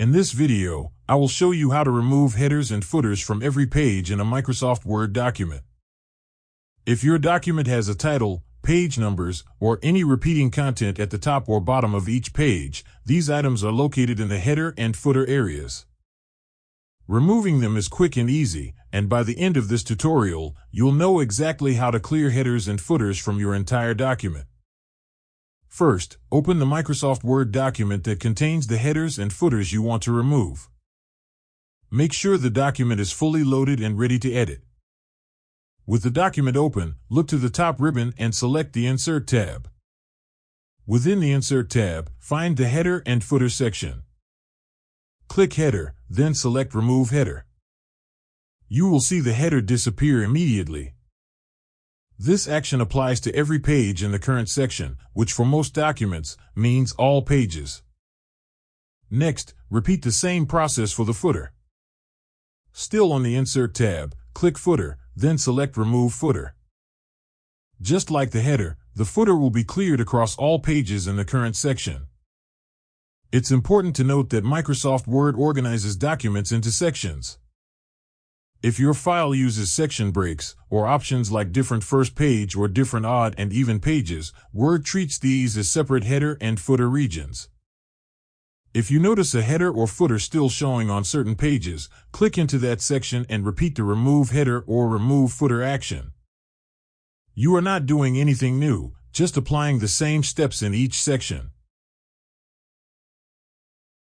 In this video, I will show you how to remove headers and footers from every page in a Microsoft Word document. If your document has a title, page numbers, or any repeating content at the top or bottom of each page, these items are located in the header and footer areas. Removing them is quick and easy, and by the end of this tutorial, you'll know exactly how to clear headers and footers from your entire document. First, open the Microsoft Word document that contains the headers and footers you want to remove. Make sure the document is fully loaded and ready to edit. With the document open, look to the top ribbon and select the Insert tab. Within the Insert tab, find the Header and Footer section. Click Header, then select Remove Header. You will see the header disappear immediately. This action applies to every page in the current section, which for most documents means all pages. Next, repeat the same process for the footer. Still on the Insert tab, click Footer, then select Remove Footer. Just like the header, the footer will be cleared across all pages in the current section. It's important to note that Microsoft Word organizes documents into sections. If your file uses section breaks, or options like different first page or different odd and even pages, Word treats these as separate header and footer regions. If you notice a header or footer still showing on certain pages, click into that section and repeat the Remove Header or Remove Footer action. You are not doing anything new, just applying the same steps in each section.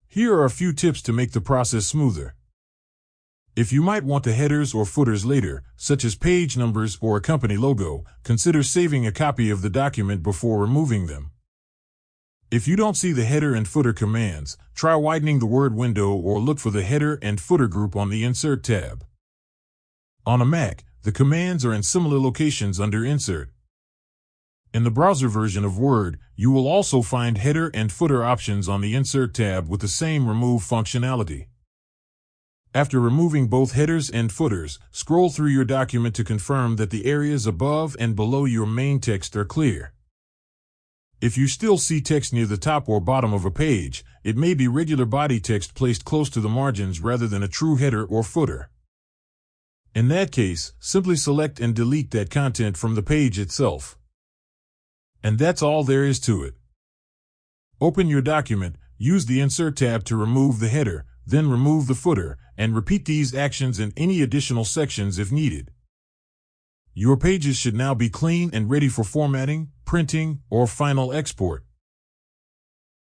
Here are a few tips to make the process smoother. If you might want the headers or footers later, such as page numbers or a company logo, consider saving a copy of the document before removing them. If you don't see the header and footer commands, try widening the Word window or look for the header and footer group on the Insert tab. On a Mac, the commands are in similar locations under Insert. In the browser version of Word, you will also find header and footer options on the Insert tab with the same remove functionality. After removing both headers and footers, scroll through your document to confirm that the areas above and below your main text are clear. If you still see text near the top or bottom of a page, it may be regular body text placed close to the margins rather than a true header or footer. In that case, simply select and delete that content from the page itself. And that's all there is to it. Open your document, use the Insert tab to remove the header, then remove the footer, and repeat these actions in any additional sections if needed. Your pages should now be clean and ready for formatting, printing, or final export.